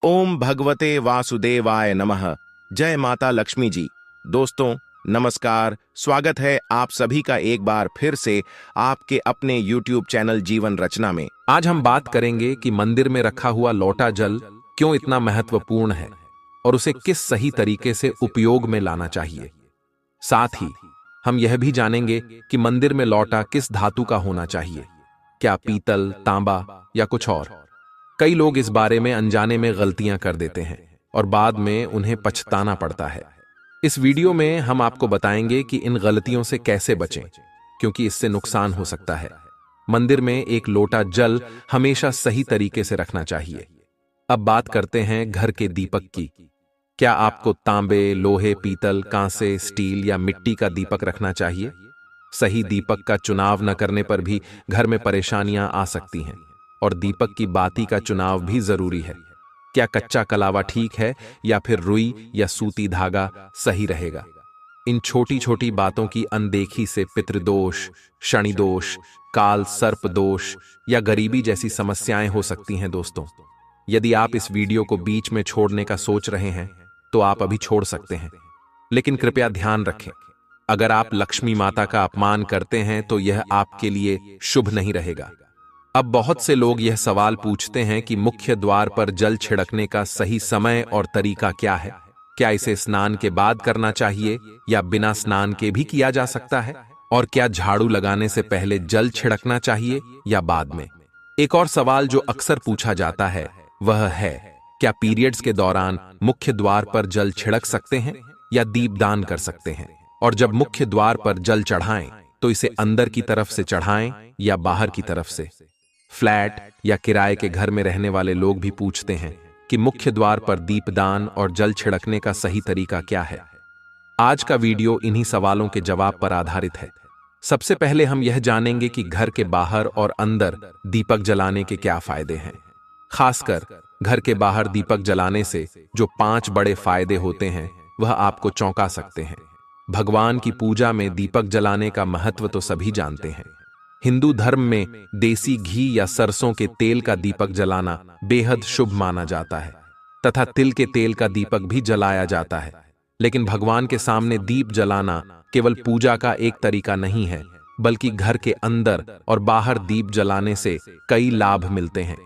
ओम भगवते वासुदेवाय नमः। जय माता लक्ष्मी जी। दोस्तों नमस्कार, स्वागत है आप सभी का एक बार फिर से आपके अपने YouTube चैनल जीवन रचना में। आज हम बात करेंगे कि मंदिर में रखा हुआ लोटा जल क्यों इतना महत्वपूर्ण है और उसे किस सही तरीके से उपयोग में लाना चाहिए। साथ ही हम यह भी जानेंगे कि मंदिर में लोटा किस धातु का होना चाहिए, क्या पीतल, तांबा या कुछ और। कई लोग इस बारे में अनजाने में गलतियां कर देते हैं और बाद में उन्हें पछताना पड़ता है। इस वीडियो में हम आपको बताएंगे कि इन गलतियों से कैसे बचें, क्योंकि इससे नुकसान हो सकता है। मंदिर में एक लोटा जल हमेशा सही तरीके से रखना चाहिए। अब बात करते हैं घर के दीपक की। क्या आपको तांबे, लोहे, पीतल, कांसे, स्टील या मिट्टी का दीपक रखना चाहिए? सही दीपक का चुनाव न करने पर भी घर में परेशानियां आ सकती हैं और दीपक की बाती का चुनाव भी जरूरी है। क्या कच्चा कलावा ठीक है या फिर रुई या सूती धागा सही रहेगा? इन छोटी छोटी बातों की अनदेखी से पितृदोष, शनि दोष, काल सर्प दोष या गरीबी जैसी समस्याएं हो सकती हैं। दोस्तों, यदि आप इस वीडियो को बीच में छोड़ने का सोच रहे हैं तो आप अभी छोड़ सकते हैं, लेकिन कृपया ध्यान रखें, अगर आप लक्ष्मी माता का अपमान करते हैं तो यह आपके लिए शुभ नहीं रहेगा। अब बहुत से लोग यह सवाल पूछते हैं कि मुख्य द्वार पर जल छिड़कने का सही समय और तरीका क्या है। क्या इसे स्नान के बाद करना चाहिए या बिना स्नान के भी किया जा सकता है? और क्या झाड़ू लगाने से पहले जल छिड़कना चाहिए या बाद में? एक और सवाल जो अक्सर पूछा जाता है वह है, क्या पीरियड्स के दौरान मुख्य द्वार पर जल छिड़क सकते हैं या दीपदान कर सकते हैं? और जब मुख्य द्वार पर जल चढ़ाएं तो इसे अंदर की तरफ से चढ़ाएं या बाहर की तरफ से? फ्लैट या किराए के घर में रहने वाले लोग भी पूछते हैं कि मुख्य द्वार पर दीपदान और जल छिड़कने का सही तरीका क्या है। आज का वीडियो इन्हीं सवालों के जवाब पर आधारित है। सबसे पहले हम यह जानेंगे कि घर के बाहर और अंदर दीपक जलाने के क्या फायदे हैं। खासकर घर के बाहर दीपक जलाने से जो 5 बड़े फायदे होते हैं वह आपको चौंका सकते हैं। भगवान की पूजा में दीपक जलाने का महत्व तो सभी जानते हैं। हिंदू धर्म में देसी घी या सरसों के तेल का दीपक जलाना बेहद शुभ माना जाता है तथा तिल के तेल का दीपक भी जलाया जाता है। लेकिन भगवान के सामने दीप जलाना केवल पूजा का एक तरीका नहीं है, बल्कि घर के अंदर और बाहर दीप जलाने से कई लाभ मिलते हैं।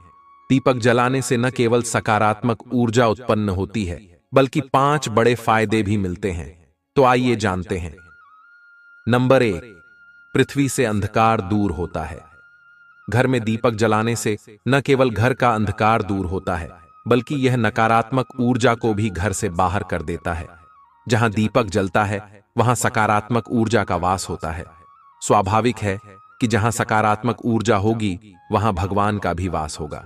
दीपक जलाने से न केवल सकारात्मक ऊर्जा उत्पन्न होती है, बल्कि 5 बड़े फायदे भी मिलते हैं। तो आइए जानते हैं। नंबर 1, पृथ्वी से अंधकार दूर होता है। घर में दीपक जलाने से न केवल घर का अंधकार दूर होता है, बल्कि यह नकारात्मक ऊर्जा को भी घर से बाहर कर देता है। जहां दीपक जलता है वहां सकारात्मक ऊर्जा का वास होता है। स्वाभाविक है कि जहां सकारात्मक ऊर्जा होगी वहां भगवान का भी वास होगा।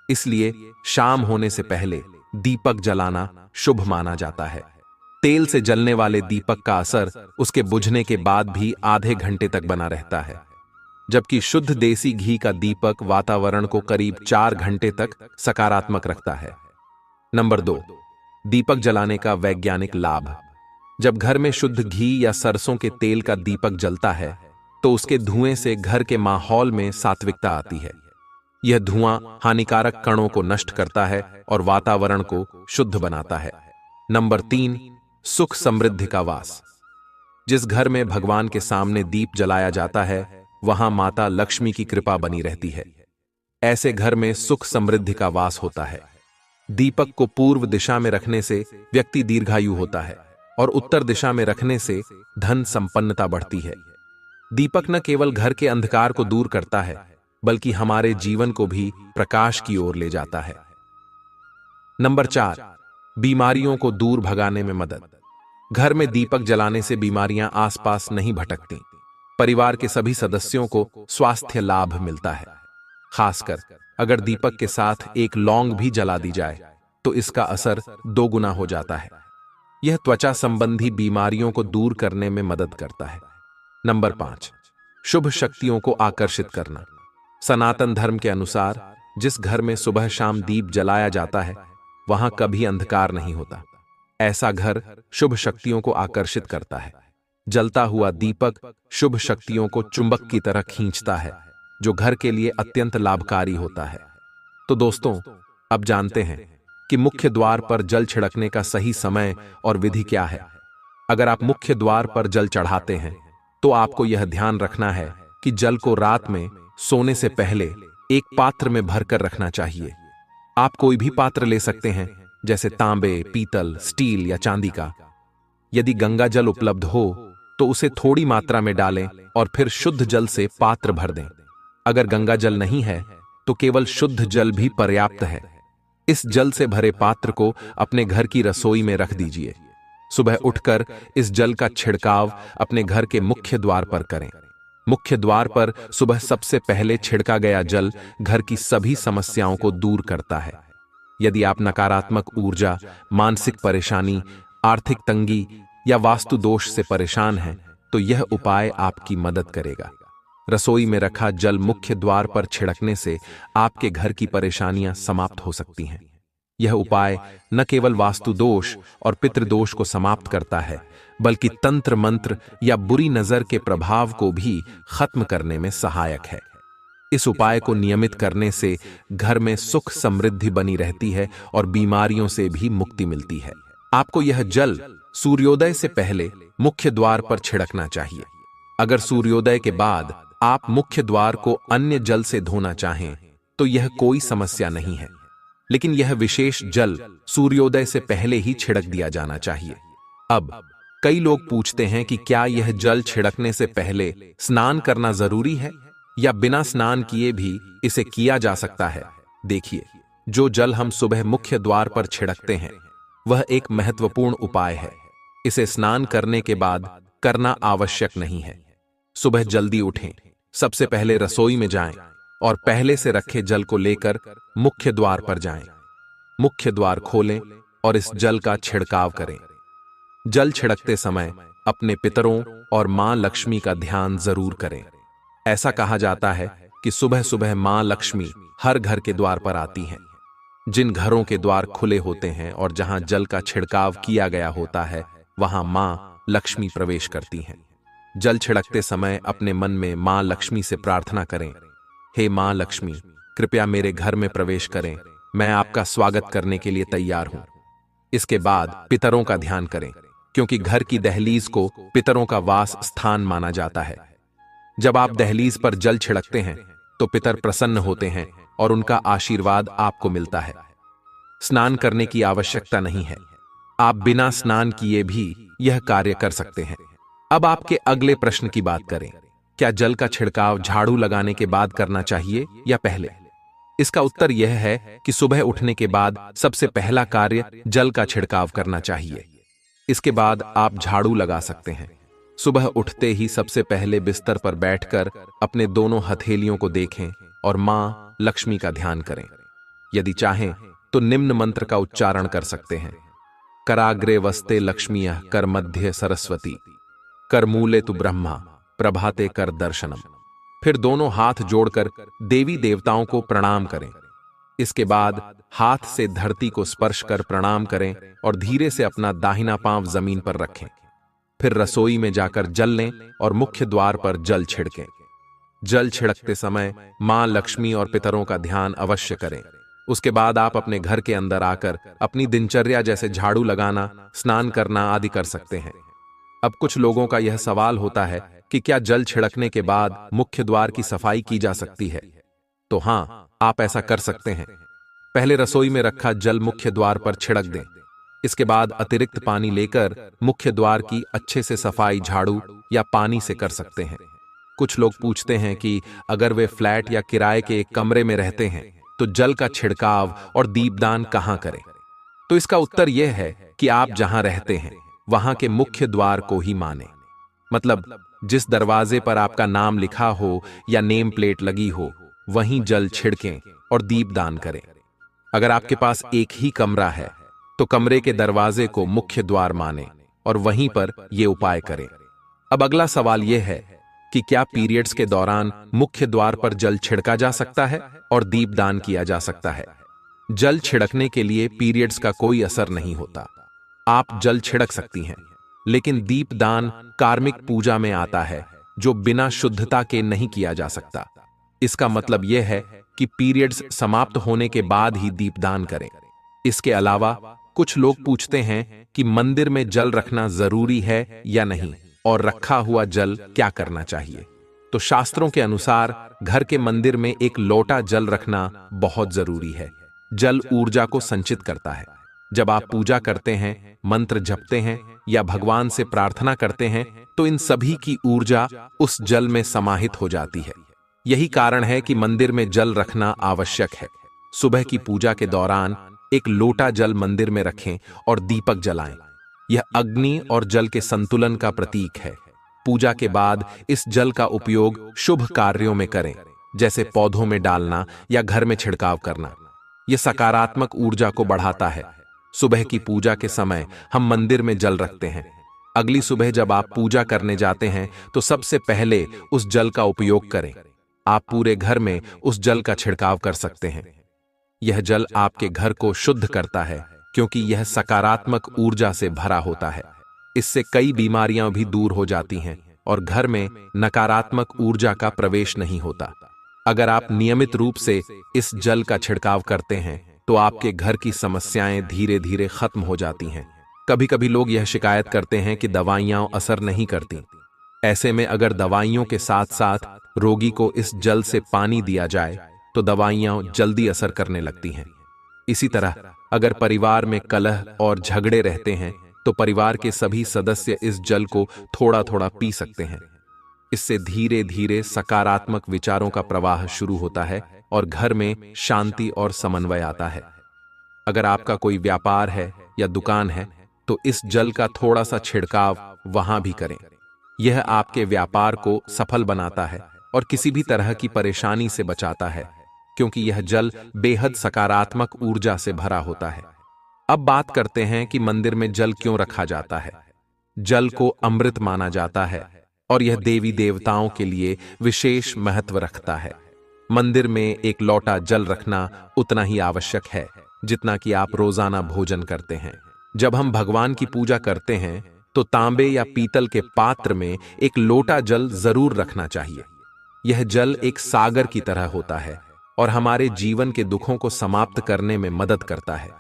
इसलिए शाम होने से पहले दीपक जलाना शुभ माना जाता है। तेल से जलने वाले दीपक का असर उसके बुझने के बाद भी आधे घंटे तक बना रहता है, जबकि शुद्ध देसी घी का दीपक वातावरण को करीब 4 घंटे तक सकारात्मक रखता है। नंबर 2, दीपक जलाने का वैज्ञानिक लाभ। जब घर में शुद्ध घी या सरसों के तेल का दीपक जलता है तो उसके धुएं से घर के माहौल में सात्विकता आती है। यह धुआं हानिकारक कणों को नष्ट करता है और वातावरण को शुद्ध बनाता है। नंबर 3, सुख समृद्धि का वास। जिस घर में भगवान के सामने दीप जलाया जाता है वहां माता लक्ष्मी की कृपा बनी रहती है। ऐसे घर में सुख समृद्धि का वास होता है। दीपक को पूर्व दिशा में रखने से व्यक्ति दीर्घायु होता है और उत्तर दिशा में रखने से धन संपन्नता बढ़ती है। दीपक न केवल घर के अंधकार को दूर करता है, बल्कि हमारे जीवन को भी प्रकाश की ओर ले जाता है। नंबर 4, बीमारियों को दूर भगाने में मदद। घर में दीपक जलाने से बीमारियां आसपास नहीं भटकती। परिवार के सभी सदस्यों को स्वास्थ्य लाभ मिलता है। खासकर अगर दीपक के साथ एक लौंग भी जला दी जाए तो इसका असर 2 गुना हो जाता है। यह त्वचा संबंधी बीमारियों को दूर करने में मदद करता है। नंबर 5, शुभ शक्तियों को आकर्षित करना। सनातन धर्म के अनुसार जिस घर में सुबह शाम दीप जलाया जाता है वहां कभी अंधकार नहीं होता। ऐसा घर शुभ शक्तियों को आकर्षित करता है। जलता हुआ दीपक शुभ शक्तियों को चुंबक की तरह खींचता है, जो घर के लिए अत्यंत लाभकारी होता है। तो दोस्तों, अब जानते हैं कि मुख्य द्वार पर जल छिड़कने का सही समय और विधि क्या है। अगर आप मुख्य द्वार पर जल चढ़ाते हैं तो आपको यह ध्यान रखना है कि जल को रात में सोने से पहले एक पात्र में भरकर रखना चाहिए। आप कोई भी पात्र ले सकते हैं, जैसे तांबे, पीतल, स्टील या चांदी का। यदि गंगा जल उपलब्ध हो तो उसे थोड़ी मात्रा में डालें और फिर शुद्ध जल से पात्र भर दें। अगर गंगा जल नहीं है तो केवल शुद्ध जल भी पर्याप्त है। इस जल से भरे पात्र को अपने घर की रसोई में रख दीजिए। सुबह उठकर इस जल का छिड़काव अपने घर के मुख्य द्वार पर करें। मुख्य द्वार पर सुबह सबसे पहले छिड़का गया जल घर की सभी समस्याओं को दूर करता है। यदि आप नकारात्मक ऊर्जा, मानसिक परेशानी, आर्थिक तंगी या वास्तु दोष से परेशान हैं, तो यह उपाय आपकी मदद करेगा। रसोई में रखा जल मुख्य द्वार पर छिड़कने से आपके घर की परेशानियां समाप्त हो सकती हैं। यह उपाय न केवल वास्तु दोष और पितृदोष को समाप्त करता है, बल्कि तंत्र मंत्र या बुरी नजर के प्रभाव को भी खत्म करने में सहायक है। इस उपाय को नियमित करने से घर में सुख समृद्धि बनी रहती है और बीमारियों से भी मुक्ति मिलती है। आपको यह जल सूर्योदय से पहले मुख्य द्वार पर छिड़कना चाहिए। अगर सूर्योदय के बाद आप मुख्य द्वार को अन्य जल से धोना चाहें तो यह कोई समस्या नहीं है, लेकिन यह विशेष जल सूर्योदय से पहले ही छिड़क दिया जाना चाहिए। अब कई लोग पूछते हैं कि क्या यह जल छिड़कने से पहले स्नान करना जरूरी है या बिना स्नान किए भी इसे किया जा सकता है। देखिए, जो जल हम सुबह मुख्य द्वार पर छिड़कते हैं वह एक महत्वपूर्ण उपाय है। इसे स्नान करने के बाद करना आवश्यक नहीं है। सुबह जल्दी उठें, सबसे पहले रसोई में जाएं और पहले से रखे जल को लेकर मुख्य द्वार पर जाएं। मुख्य द्वार खोलें और इस जल का छिड़काव करें। जल छिड़कते समय अपने पितरों और मां लक्ष्मी का ध्यान जरूर करें। ऐसा कहा जाता है कि सुबह सुबह मां लक्ष्मी हर घर के द्वार पर आती हैं। जिन घरों के द्वार खुले होते हैं और जहां जल का छिड़काव किया गया होता है, वहां मां लक्ष्मी प्रवेश करती हैं। जल छिड़कते समय अपने मन में मां लक्ष्मी से प्रार्थना करें, हे मां लक्ष्मी, कृपया मेरे घर में प्रवेश करें, मैं आपका स्वागत करने के लिए तैयार हूं। इसके बाद पितरों का ध्यान करें, क्योंकि घर की दहलीज को पितरों का वास स्थान माना जाता है। जब आप दहलीज पर जल छिड़कते हैं तो पितर प्रसन्न होते हैं और उनका आशीर्वाद आपको मिलता है। स्नान करने की आवश्यकता नहीं है, आप बिना स्नान किए भी यह कार्य कर सकते हैं। अब आपके अगले प्रश्न की बात करें, क्या जल का छिड़काव झाड़ू लगाने के बाद करना चाहिए या पहले? इसका उत्तर यह है कि सुबह उठने के बाद सबसे पहला कार्य जल का छिड़काव करना चाहिए। इसके बाद आप झाड़ू लगा सकते हैं। सुबह उठते ही सबसे पहले बिस्तर पर बैठकर अपने दोनों हथेलियों को देखें और मां लक्ष्मी का ध्यान करें। यदि चाहें तो निम्न मंत्र का उच्चारण कर सकते हैं, कराग्रे वस्ते लक्ष्मीयः कर मध्य सरस्वती, कर मूले तु ब्रह्मा, प्रभाते कर दर्शनम। फिर दोनों हाथ जोड़कर देवी देवताओं को प्रणाम करें। इसके बाद हाथ से धरती को स्पर्श कर प्रणाम करें और धीरे से अपना दाहिना पांव जमीन पर रखें। फिर रसोई में जाकर जल लें और मुख्य द्वार पर जल छिड़कें। जल छिड़कते समय मां लक्ष्मी और पितरों का ध्यान अवश्य करें। उसके बाद आप अपने घर के अंदर आकर अपनी दिनचर्या जैसे झाड़ू लगाना, स्नान करना आदि कर सकते हैं। अब कुछ लोगों का यह सवाल होता है कि क्या जल छिड़कने के बाद मुख्य द्वार की सफाई की जा सकती है? तो हां, आप ऐसा कर सकते हैं। पहले रसोई में रखा जल मुख्य द्वार पर छिड़क दें। इसके बाद अतिरिक्त पानी लेकर मुख्य द्वार की अच्छे से सफाई झाड़ू या पानी से कर सकते हैं। कुछ लोग पूछते हैं कि अगर वे फ्लैट या किराए के एक कमरे में रहते हैं तो जल का छिड़काव और दीपदान कहां करें? तो इसका उत्तर यह है कि आप जहां रहते हैं वहां के मुख्य द्वार को ही माने। मतलब जिस दरवाजे पर आपका नाम लिखा हो या नेम प्लेट लगी हो, वहीं जल छिड़कें और दीपदान करें। अगर आपके पास एक ही कमरा है तो कमरे के दरवाजे को मुख्य द्वार माने और वहीं पर यह उपाय करें। अब अगला सवाल यह है कि क्या पीरियड्स के दौरान मुख्य द्वार पर जल छिड़का जा सकता है और दीपदान किया जा सकता है? जल छिड़कने के लिए पीरियड्स का कोई असर नहीं होता। आप जल छिड़क सकती हैं, लेकिन दीपदान कार्मिक पूजा में आता है जो बिना शुद्धता के नहीं किया जा सकता। इसका मतलब यह है कि पीरियड्स समाप्त होने के बाद ही दीपदान करें। इसके अलावा कुछ लोग पूछते हैं कि मंदिर में जल रखना जरूरी है या नहीं, और रखा हुआ जल क्या करना चाहिए। तो शास्त्रों के अनुसार घर के मंदिर में एक लोटा जल रखना बहुत जरूरी है। जल ऊर्जा को संचित करता है। जब आप पूजा करते हैं, मंत्र जपते हैं या भगवान से प्रार्थना करते हैं, तो इन सभी की ऊर्जा उस जल में समाहित हो जाती है। यही कारण है कि मंदिर में जल रखना आवश्यक है। सुबह की पूजा के दौरान एक लोटा जल मंदिर में रखें और दीपक जलाएं। यह अग्नि और जल के संतुलन का प्रतीक है। पूजा के बाद इस जल का उपयोग शुभ कार्यों में करें, जैसे पौधों में डालना या घर में छिड़काव करना। यह सकारात्मक ऊर्जा को बढ़ाता है। सुबह की पूजा के समय हम मंदिर में जल रखते हैं। अगली सुबह जब आप पूजा करने जाते हैं तो सबसे पहले उस जल का उपयोग करें। आप पूरे घर में उस जल का छिड़काव कर सकते हैं। यह जल आपके घर को शुद्ध करता है, क्योंकि यह सकारात्मक ऊर्जा से भरा होता है। इससे कई बीमारियां भी दूर हो जाती हैं और घर में नकारात्मक ऊर्जा का प्रवेश नहीं होता। अगर आप नियमित रूप से इस जल का छिड़काव करते हैं तो आपके घर की समस्याएं धीरे धीरे खत्म हो जाती हैं। कभी कभी लोग यह शिकायत करते हैं कि दवाइयां असर नहीं करती। ऐसे में अगर दवाइयों के साथ साथ रोगी को इस जल से पानी दिया जाए तो दवाइयां जल्दी असर करने लगती हैं। इसी तरह अगर परिवार में कलह और झगड़े रहते हैं तो परिवार के सभी सदस्य इस जल को थोड़ा थोड़ा पी सकते हैं। इससे धीरे धीरे सकारात्मक विचारों का प्रवाह शुरू होता है और घर में शांति और समन्वय आता है। अगर आपका कोई व्यापार है या दुकान है तो इस जल का थोड़ा सा छिड़काव वहां भी करें। यह आपके व्यापार को सफल बनाता है और किसी भी तरह की परेशानी से बचाता है, क्योंकि यह जल बेहद सकारात्मक ऊर्जा से भरा होता है। अब बात करते हैं कि मंदिर में जल क्यों रखा जाता है। जल को अमृत माना जाता है और यह देवी देवताओं के लिए विशेष महत्व रखता है। मंदिर में एक लोटा जल रखना उतना ही आवश्यक है जितना कि आप रोजाना भोजन करते हैं। जब हम भगवान की पूजा करते हैं तो तांबे या पीतल के पात्र में एक लोटा जल जरूर रखना चाहिए। यह जल एक सागर की तरह होता है और हमारे जीवन के दुखों को समाप्त करने में मदद करता है।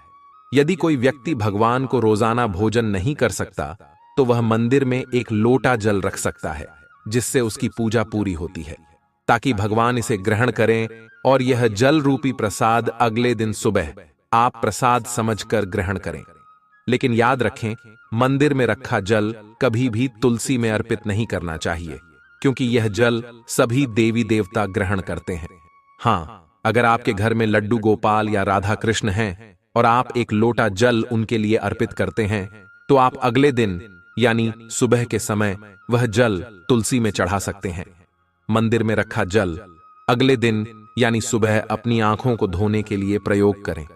यदि कोई व्यक्ति भगवान को रोजाना भोजन नहीं कर सकता तो वह मंदिर में एक लोटा जल रख सकता है, जिससे उसकी पूजा पूरी होती है, ताकि भगवान इसे ग्रहण करें और यह जल रूपी प्रसाद अगले दिन सुबह आप प्रसाद समझकर ग्रहण करें। लेकिन याद रखें, मंदिर में रखा जल कभी भी तुलसी में अर्पित नहीं करना चाहिए, क्योंकि यह जल सभी देवी देवता ग्रहण करते हैं। हाँ, अगर आपके घर में लड्डू गोपाल या राधा कृष्ण हैं और आप एक लोटा जल उनके लिए अर्पित करते हैं तो आप अगले दिन यानी सुबह के समय वह जल तुलसी में चढ़ा सकते हैं। मंदिर में रखा जल अगले दिन यानी सुबह अपनी आंखों को धोने के लिए प्रयोग करें।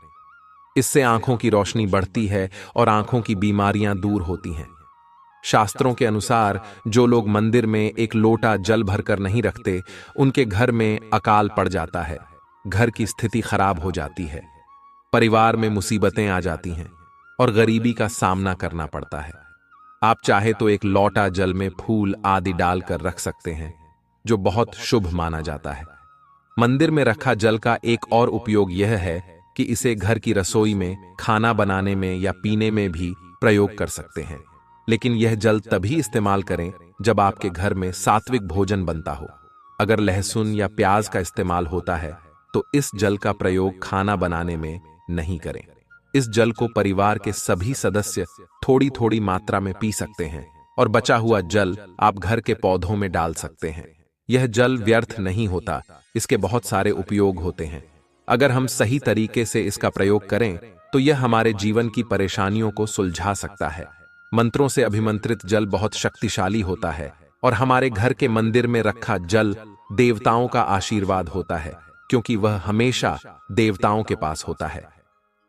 इससे आंखों की रोशनी बढ़ती है और आंखों की बीमारियां दूर होती हैं। शास्त्रों के अनुसार जो लोग मंदिर में एक लोटा जल भरकर नहीं रखते, उनके घर में अकाल पड़ जाता है, घर की स्थिति खराब हो जाती है, परिवार में मुसीबतें आ जाती हैं और गरीबी का सामना करना पड़ता है। आप चाहे तो एक लोटा जल में फूल आदि डालकर रख सकते हैं, जो बहुत शुभ माना जाता है। मंदिर में रखा जल का एक और उपयोग यह है कि इसे घर की रसोई में, खाना बनाने में या पीने में भी प्रयोग कर सकते हैं। लेकिन यह जल तभी इस्तेमाल करें जब आपके घर में सात्विक भोजन बनता हो। अगर लहसुन या प्याज का इस्तेमाल होता है तो इस जल का प्रयोग खाना बनाने में नहीं करें। इस जल को परिवार के सभी सदस्य थोड़ी थोड़ी मात्रा में पी सकते हैं और बचा हुआ जल आप घर के पौधों में डाल सकते हैं। यह जल व्यर्थ नहीं होता, इसके बहुत सारे उपयोग होते हैं। अगर हम सही तरीके से इसका प्रयोग करें तो यह हमारे जीवन की परेशानियों को सुलझा सकता है। मंत्रों से अभिमंत्रित जल बहुत शक्तिशाली होता है और हमारे घर के मंदिर में रखा जल देवताओं का आशीर्वाद होता है, क्योंकि वह हमेशा देवताओं के पास होता है।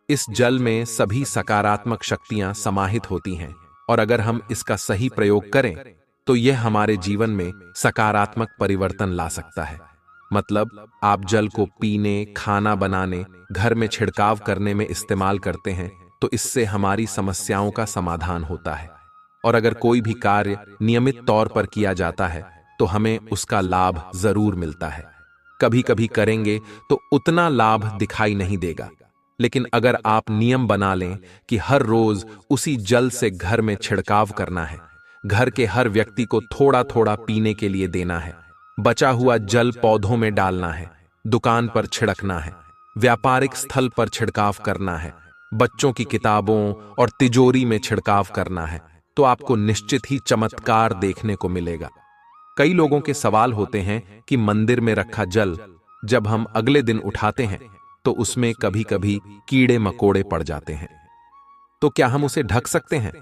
इस जल में सभी सकारात्मक शक्तियां समाहित होती हैं और अगर हम इसका सही प्रयोग करें तो यह हमारे जीवन में सकारात्मक परिवर्तन ला सकता है। मतलब आप जल को पीने, खाना बनाने, घर में छिड़काव करने में इस्तेमाल करते हैं तो इससे हमारी समस्याओं का समाधान होता है। और अगर कोई भी कार्य नियमित तौर पर किया जाता है तो हमें उसका लाभ जरूर मिलता है। कभी कभी करेंगे तो उतना लाभ दिखाई नहीं देगा, लेकिन अगर आप नियम बना लें कि हर रोज उसी जल से घर में छिड़काव करना है, घर के हर व्यक्ति को थोड़ा थोड़ा पीने के लिए देना है, बचा हुआ जल पौधों में डालना है, दुकान पर छिड़कना है, व्यापारिक स्थल पर छिड़काव करना है, बच्चों की किताबों और तिजोरी में छिड़काव करना है, तो आपको निश्चित ही चमत्कार देखने को मिलेगा। कई लोगों के सवाल होते हैं कि मंदिर में रखा जल जब हम अगले दिन उठाते हैं तो उसमें कभी कभी कीड़े मकोड़े पड़ जाते हैं, तो क्या हम उसे ढक सकते हैं?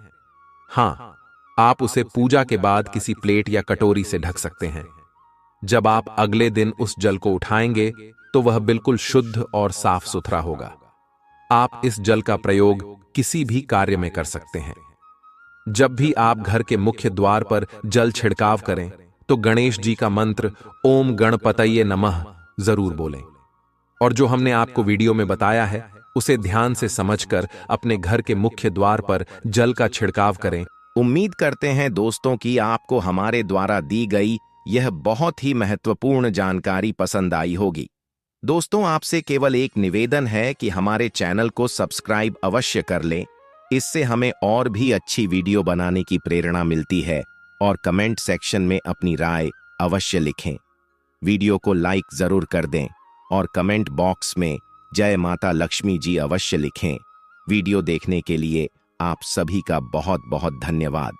हाँ, आप उसे पूजा के बाद किसी प्लेट या कटोरी से ढक सकते हैं। जब आप अगले दिन उस जल को उठाएंगे तो वह बिल्कुल शुद्ध और साफ सुथरा होगा। आप इस जल का प्रयोग किसी भी कार्य में कर सकते हैं। जब भी आप घर के मुख्य द्वार पर जल छिड़काव करें तो गणेश जी का मंत्र ओम गणपतये नमः जरूर बोलें। और जो हमने आपको वीडियो में बताया है उसे ध्यान से समझकर अपने घर के मुख्य द्वार पर जल का छिड़काव करें। उम्मीद करते हैं दोस्तों कि आपको हमारे द्वारा दी गई यह बहुत ही महत्वपूर्ण जानकारी पसंद आई होगी। दोस्तों, आपसे केवल एक निवेदन है कि हमारे चैनल को सब्सक्राइब अवश्य कर लें। इससे हमें और भी अच्छी वीडियो बनाने की प्रेरणा मिलती है। और कमेंट सेक्शन में अपनी राय अवश्य लिखें। वीडियो को लाइक जरूर कर दें और कमेंट बॉक्स में जय माता लक्ष्मी जी अवश्य लिखें। वीडियो देखने के लिए आप सभी का बहुत बहुत धन्यवाद।